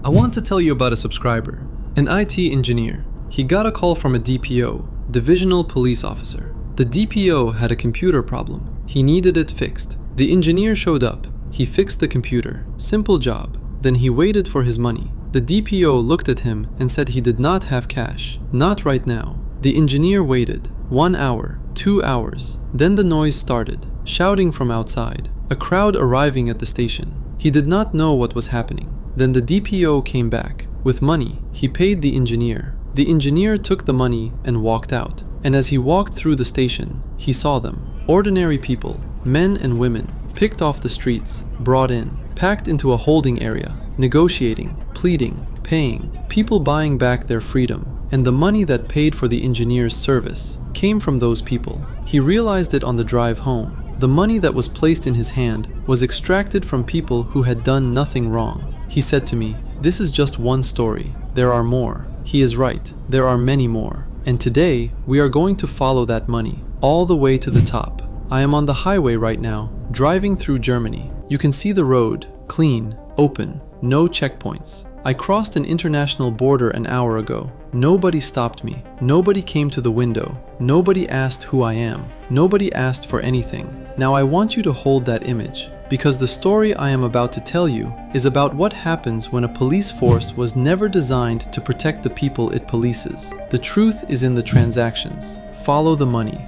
I want to tell you about a subscriber, an IT engineer. He got a call from a DPO, Divisional Police Officer. The DPO had a computer problem. He needed it fixed. The engineer showed up. He fixed the computer. Simple job. Then he waited for his money. The DPO looked at him and said he did not have cash. Not right now. The engineer waited. 1 hour, 2 hours. Then the noise started. Shouting from outside. A crowd arriving at the station. He did not know what was happening. Then the DPO came back. With money, he paid the engineer. The engineer took the money and walked out. And as he walked through the station, he saw them. Ordinary people, men and women, picked off the streets, brought in, packed into a holding area, negotiating, pleading, paying, people buying back their freedom. And the money that paid for the engineer's service came from those people. He realized it on the drive home. The money that was placed in his hand was extracted from people who had done nothing wrong. He said to me, "This is just one story. There are more." He is right. There are many more. And today, we are going to follow that money all the way to the top. I am on the highway right now, driving through Germany. You can see the road, clean, open, no checkpoints. I crossed an international border an hour ago. Nobody stopped me. Nobody came to the window. Nobody asked who I am. Nobody asked for anything. Now I want you to hold that image, because the story I am about to tell you is about what happens when a police force was never designed to protect the people it polices. The truth is in the transactions. Follow the money.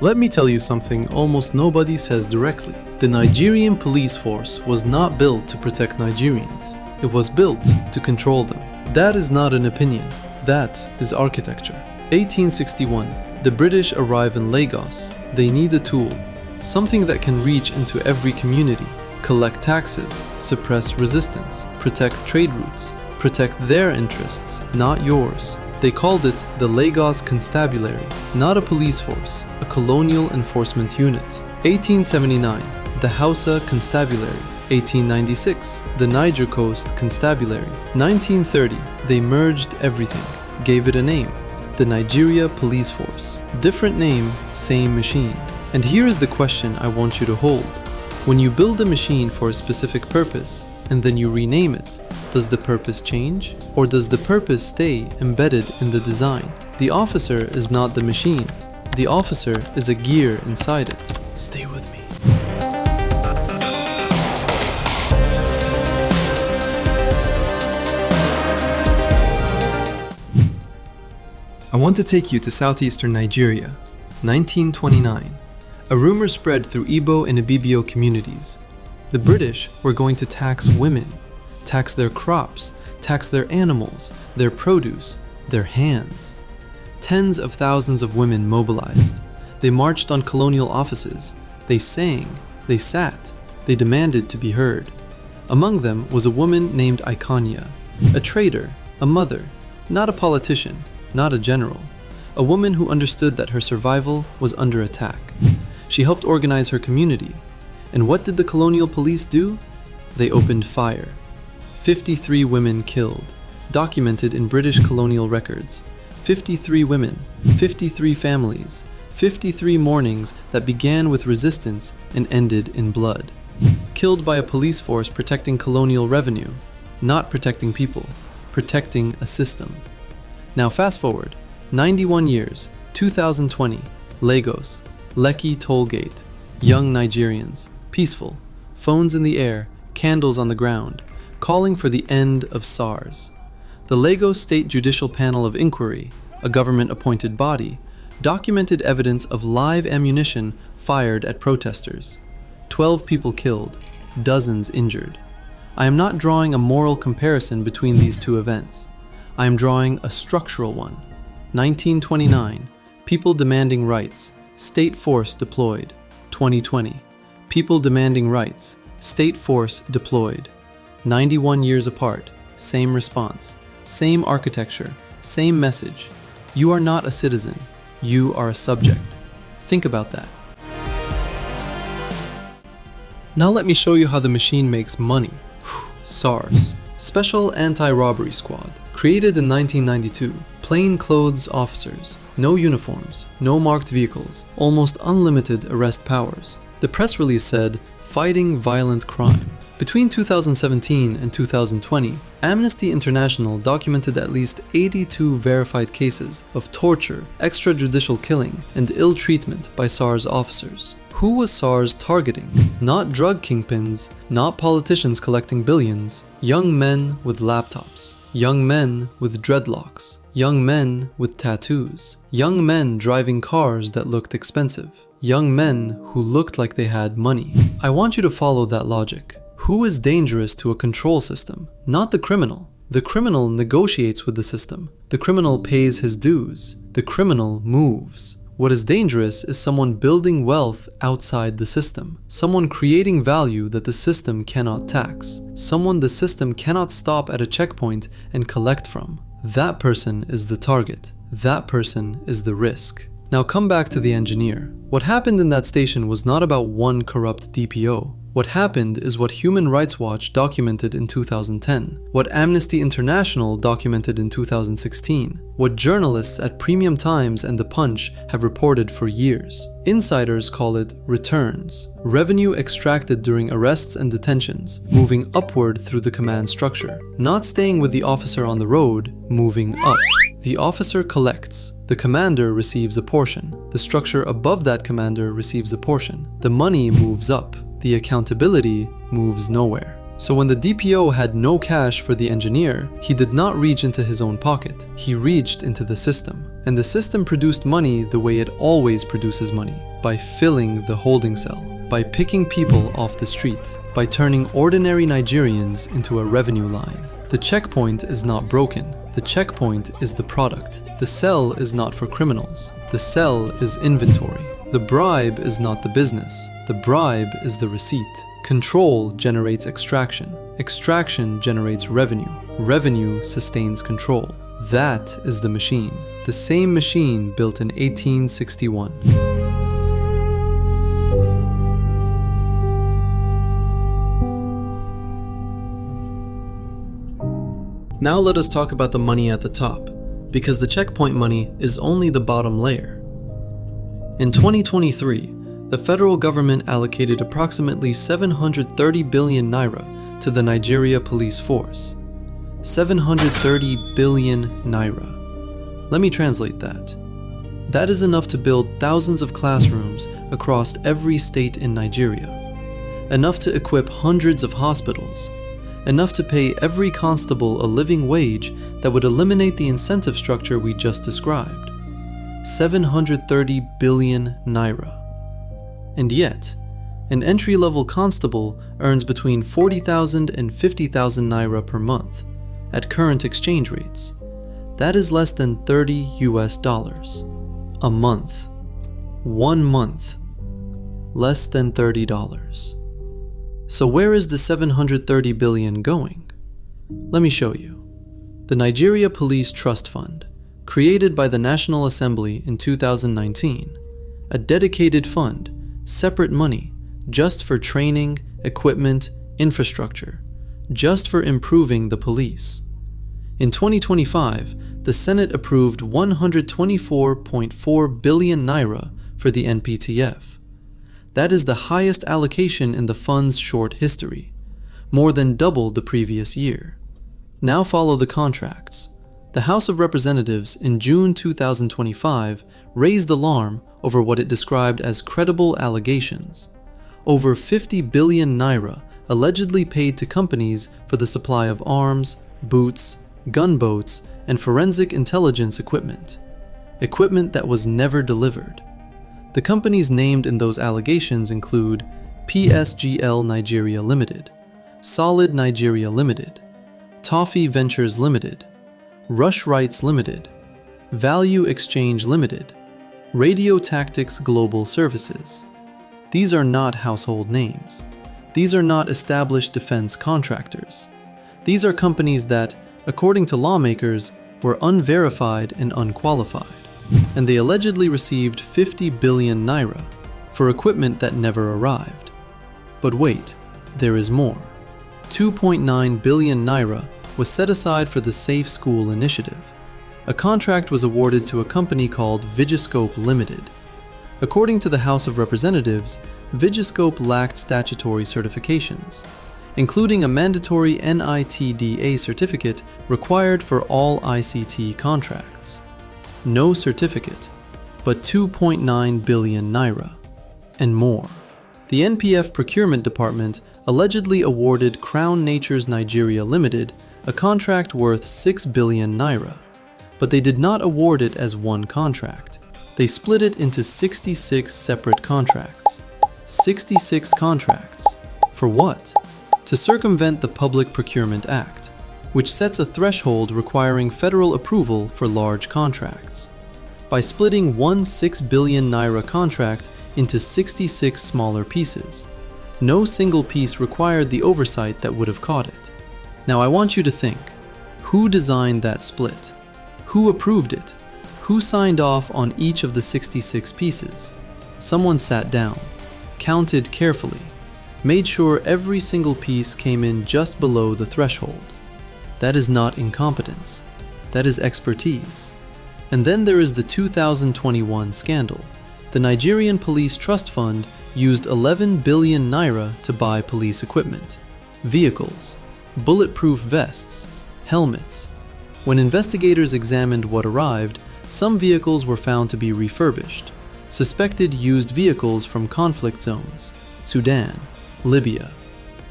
Let me tell you something almost nobody says directly. The Nigerian Police Force was not built to protect Nigerians. It was built to control them. That is not an opinion. That is architecture. 1861. The British arrive in Lagos. They need a tool. Something that can reach into every community, collect taxes, suppress resistance, protect trade routes, protect their interests, not yours. They called it the Lagos Constabulary, not a police force, a colonial enforcement unit. 1879, the Hausa Constabulary. 1896, the Niger Coast Constabulary. 1930, they merged everything, gave it a name, the Nigeria Police Force. Different name, same machine. And here is the question I want you to hold. When you build a machine for a specific purpose, and then you rename it, does the purpose change? Or does the purpose stay embedded in the design? The officer is not the machine. The officer is a gear inside it. Stay with me. I want to take you to southeastern Nigeria, 1929. A rumor spread through Igbo and Ibibio communities. The British were going to tax women, tax their crops, tax their animals, their produce, their hands. Tens of thousands of women mobilized. They marched on colonial offices. They sang, they sat, they demanded to be heard. Among them was a woman named Ikanya, a trader, a mother, not a politician, not a general, a woman who understood that her survival was under attack. She helped organize her community. And what did the colonial police do? They opened fire. 53 women killed, documented in British colonial records. 53 women, 53 families, 53 mornings that began with resistance and ended in blood. Killed by a police force protecting colonial revenue, not protecting people, protecting a system. Now fast forward, 91 years, 2020, Lagos, Lekki toll gate, young Nigerians, peaceful, phones in the air, candles on the ground, calling for the end of SARS. The Lagos State Judicial Panel of Inquiry, a government-appointed body, documented evidence of live ammunition fired at protesters. 12 people killed, dozens injured. I am not drawing a moral comparison between these two events. I am drawing a structural one. 1929, people demanding rights, state force deployed. 2020, people demanding rights, state force deployed. 91 years apart, same response, same architecture, same message. You are not a citizen, you are a subject. Think about that. Now let me show you how the machine makes money. SARS, Special Anti-Robbery Squad, created in 1992. Plain clothes officers, no uniforms, no marked vehicles, almost unlimited arrest powers. The press release said, "Fighting violent crime." Between 2017 and 2020, Amnesty International documented at least 82 verified cases of torture, extrajudicial killing, and ill treatment by SARS officers. Who was SARS targeting? Not drug kingpins, not politicians collecting billions, young men with laptops, young men with dreadlocks, young men with tattoos, young men driving cars that looked expensive, young men who looked like they had money. I want you to follow that logic. Who is dangerous to a control system? Not the criminal. The criminal negotiates with the system. The criminal pays his dues. The criminal moves. What is dangerous is someone building wealth outside the system. Someone creating value that the system cannot tax. Someone the system cannot stop at a checkpoint and collect from. That person is the target. That person is the risk. Now come back to the engineer. What happened in that station was not about one corrupt DPO. What happened is what Human Rights Watch documented in 2010, what Amnesty International documented in 2016, what journalists at Premium Times and The Punch have reported for years. Insiders call it returns, revenue extracted during arrests and detentions, moving upward through the command structure, not staying with the officer on the road, moving up. The officer collects, the commander receives a portion, the structure above that commander receives a portion, the money moves up. The accountability moves nowhere. So when the DPO had no cash for the engineer, he did not reach into his own pocket. He reached into the system. And the system produced money the way it always produces money, by filling the holding cell, by picking people off the street, by turning ordinary Nigerians into a revenue line. The checkpoint is not broken. The checkpoint is the product. The cell is not for criminals. The cell is inventory. The bribe is not the business. The bribe is the receipt. Control generates extraction. Extraction generates revenue. Revenue sustains control. That is the machine. The same machine built in 1861. Now let us talk about the money at the top, because the checkpoint money is only the bottom layer. In 2023, the federal government allocated approximately 730 billion naira to the Nigerian Police Force. 730 billion naira. Let me translate that. That is enough to build thousands of classrooms across every state in Nigeria. Enough to equip hundreds of hospitals. Enough to pay every constable a living wage that would eliminate the incentive structure we just described. 730 billion naira. And yet, an entry-level constable earns between 40,000 and 50,000 naira per month at current exchange rates. That is less than $30 a month. 1 month. Less than $30. So where is the 730 billion going? Let me show you. The Nigeria Police Trust Fund, created by the National Assembly in 2019, a dedicated fund, separate money, just for training, equipment, infrastructure, just for improving the police. In 2025, the Senate approved 124.4 billion naira for the NPTF. That is the highest allocation in the fund's short history, more than double the previous year. Now follow the contracts. The House of Representatives in June 2025 raised alarm over what it described as credible allegations. Over 50 billion naira allegedly paid to companies for the supply of arms, boots, gunboats, and forensic intelligence equipment. Equipment that was never delivered. The companies named in those allegations include PSGL Nigeria Limited, Solid Nigeria Limited, Toffee Ventures Limited, Rush Rights Limited, Value Exchange Limited, Radio Tactics Global Services. These are not household names. These are not established defense contractors. These are companies that, according to lawmakers, were unverified and unqualified, and they allegedly received 50 billion naira for equipment that never arrived. But wait, there is more. 2.9 billion naira was set aside for the Safe School Initiative. A contract was awarded to a company called Vigiscope Limited. According to the House of Representatives, Vigiscope lacked statutory certifications. including a mandatory NITDA certificate required for all ICT contracts. No certificate, but 2.9 billion naira, and more. The NPF Procurement Department allegedly awarded Crown Nature's Nigeria Limited a contract worth 6 billion naira, but they did not award it as one contract. They split it into 66 separate contracts. 66 contracts. For what? To circumvent the Public Procurement Act, which sets a threshold requiring federal approval for large contracts. By splitting one 6 billion naira contract into 66 smaller pieces, no single piece required the oversight that would have caught it. Now I want you to think, who designed that split? Who approved it? Who signed off on each of the 66 pieces? Someone sat down, counted carefully, made sure every single piece came in just below the threshold. That is not incompetence. That is expertise. And then there is the 2021 scandal. The Nigerian Police Trust Fund used 11 billion naira to buy police equipment, vehicles, bulletproof vests, helmets. When investigators examined what arrived, some vehicles were found to be refurbished, suspected used vehicles from conflict zones, Sudan, Libya.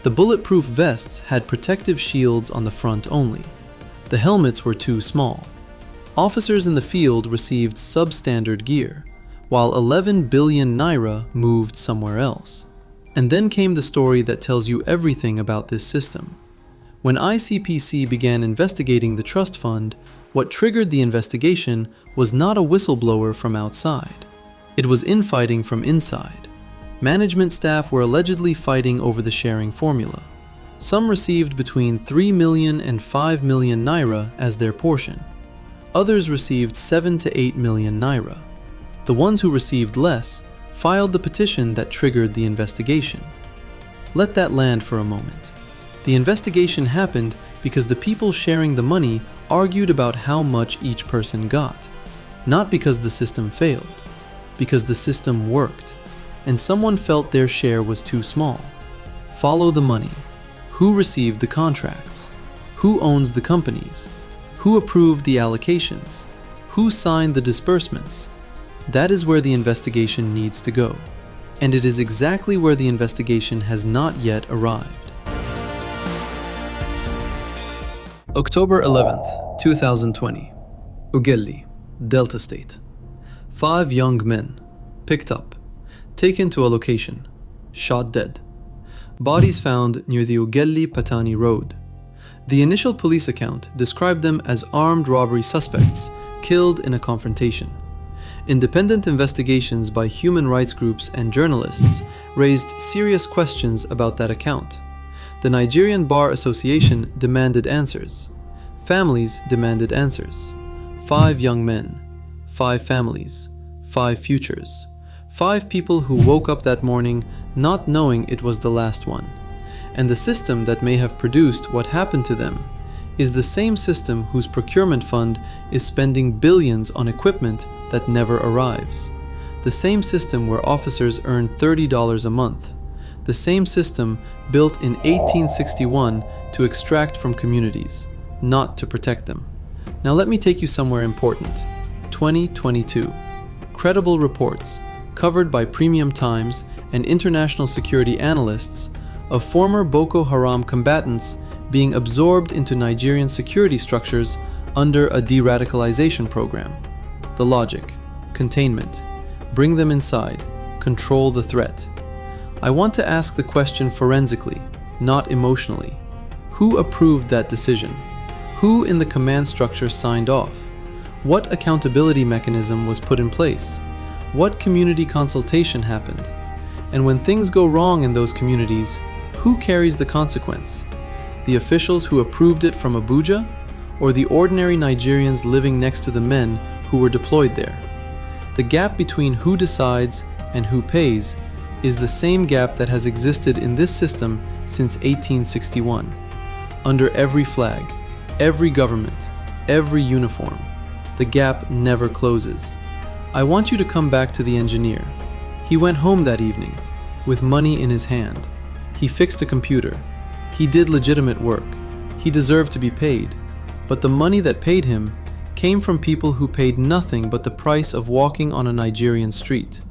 The bulletproof vests had protective shields on the front only. The helmets were too small. Officers in the field received substandard gear, while 11 billion naira moved somewhere else. And then came the story that tells you everything about this system. When ICPC began investigating the trust fund, what triggered the investigation was not a whistleblower from outside. It was infighting from inside. Management staff were allegedly fighting over the sharing formula. Some received between 3 million and 5 million naira as their portion. Others received 7 to 8 million naira. The ones who received less filed the petition that triggered the investigation. Let that land for a moment. The investigation happened because the people sharing the money argued about how much each person got, not because the system failed, because the system worked, and someone felt their share was too small. Follow the money. Who received the contracts? Who owns the companies? Who approved the allocations? Who signed the disbursements? That is where the investigation needs to go, and it is exactly where the investigation has not yet arrived. October 11th, 2020. Ugelli, Delta State. 5 young men, picked up, taken to a location, shot dead. Bodies found near the Ugelli-Patani Road. The initial police account described them as armed robbery suspects killed in a confrontation. Independent investigations by human rights groups and journalists raised serious questions about that account. The Nigerian Bar Association demanded answers. Families demanded answers. 5 young men, 5 families, 5 futures. 5 people who woke up that morning not knowing it was the last one. And the system that may have produced what happened to them is the same system whose procurement fund is spending billions on equipment that never arrives. The same system where officers earn $30 a month. The same system built in 1861 to extract from communities, not to protect them. Now let me take you somewhere important. 2022. Credible reports, covered by Premium Times and international security analysts, of former Boko Haram combatants being absorbed into Nigerian security structures under a de-radicalization program. The logic: containment, bring them inside, control the threat. I want to ask the question forensically, not emotionally. Who approved that decision? Who in the command structure signed off? What accountability mechanism was put in place? What community consultation happened? And when things go wrong in those communities, who carries the consequence? The officials who approved it from Abuja, or the ordinary Nigerians living next to the men who were deployed there? The gap between who decides and who pays is the same gap that has existed in this system since 1861. Under every flag, every government, every uniform, the gap never closes. I want you to come back to the engineer. He went home that evening with money in his hand. He fixed a computer. He did legitimate work. He deserved to be paid. But the money that paid him came from people who paid nothing but the price of walking on a Nigerian street.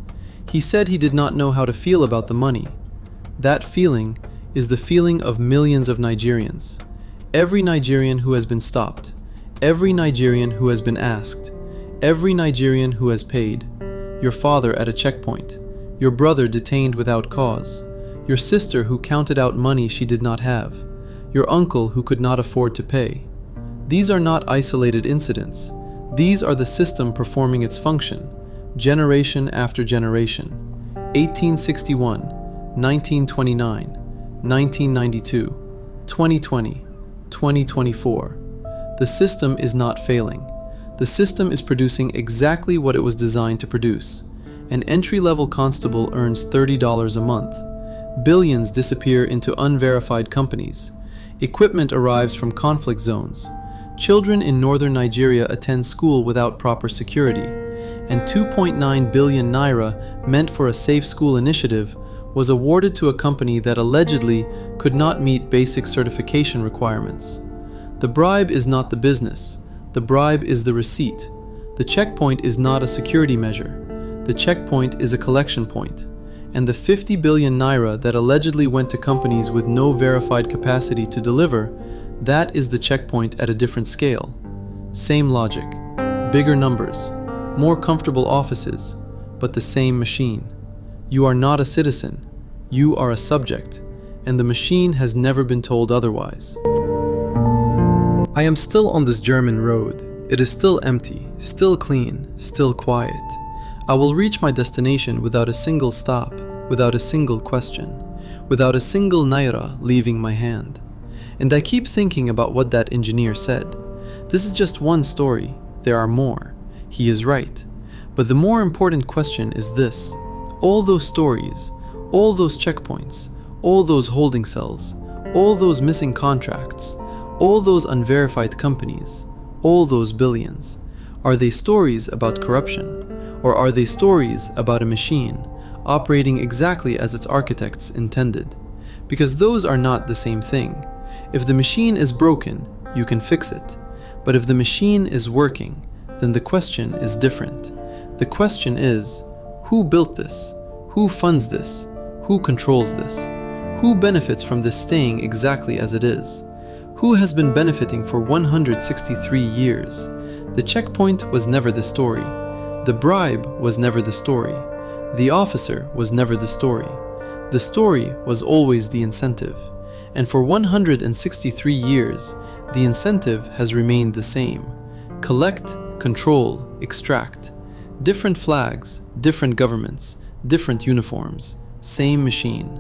He said he did not know how to feel about the money. That feeling is the feeling of millions of Nigerians. Every Nigerian who has been stopped, every Nigerian who has been asked, every Nigerian who has paid. Your father at a checkpoint, your brother detained without cause, your sister who counted out money she did not have, your uncle who could not afford to pay. These are not isolated incidents. These are the system performing its function, generation after generation. 1861, 1929, 1992, 2020, 2024. The system is not failing. The system is producing exactly what it was designed to produce. An entry-level constable earns $30 a month. Billions disappear into unverified companies. Equipment arrives from conflict zones. Children in northern Nigeria attend school without proper security. And 2.9 billion naira meant for a safe school initiative was awarded to a company that allegedly could not meet basic certification requirements. The bribe is not the business. The bribe is the receipt. The checkpoint is not a security measure. The checkpoint is a collection point. And the 50 billion naira that allegedly went to companies with no verified capacity to deliver, that is the checkpoint at a different scale. Same logic, bigger numbers, more comfortable offices, but the same machine. You are not a citizen, you are a subject, and the machine has never been told otherwise. I am still on this German road. It is still empty, still clean, still quiet. I will reach my destination without a single stop, without a single question, without a single naira leaving my hand. And I keep thinking about what that engineer said. This is just one story. There are more. He is right. But the more important question is this. All those stories, all those checkpoints, all those holding cells, all those missing contracts, all those unverified companies, all those billions, are they stories about corruption? Or are they stories about a machine operating exactly as its architects intended? Because those are not the same thing. If the machine is broken, you can fix it. But if the machine is working, then the question is different. The question is, who built this? Who funds this? Who controls this? Who benefits from this staying exactly as it is? Who has been benefiting for 163 years? The checkpoint was never the story. The bribe was never the story. The officer was never the story. The story was always the incentive. And for 163 years, the incentive has remained the same. Collect, control, extract. Different flags, different governments, different uniforms, same machine.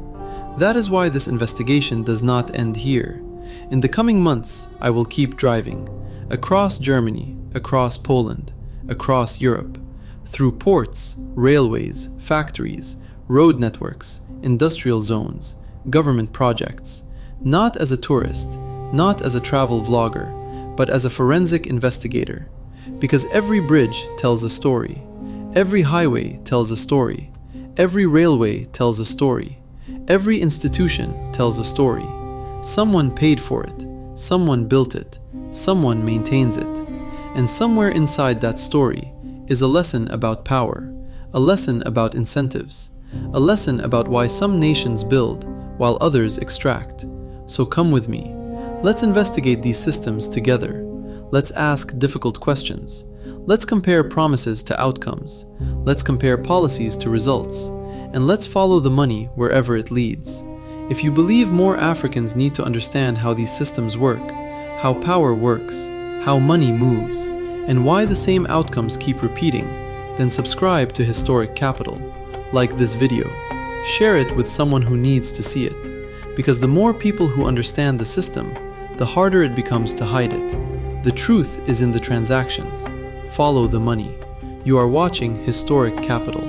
That is why this investigation does not end here. In the coming months, I will keep driving across Germany, across Poland, across Europe, through ports, railways, factories, road networks, industrial zones, government projects, not as a tourist, not as a travel vlogger, but as a forensic investigator. Because every bridge tells a story, every highway tells a story, every railway tells a story, every institution tells a story. Someone paid for it, someone built it, someone maintains it. And somewhere inside that story is a lesson about power, a lesson about incentives, a lesson about why some nations build while others extract. So come with me. Let's investigate these systems together. Let's ask difficult questions. Let's compare promises to outcomes. Let's compare policies to results. And let's follow the money wherever it leads. If you believe more Africans need to understand how these systems work, how power works, how money moves, and why the same outcomes keep repeating, then subscribe to Historic Capital. Like this video. Share it with someone who needs to see it. Because the more people who understand the system, the harder it becomes to hide it. The truth is in the transactions. Follow the money. You are watching Historic Capital.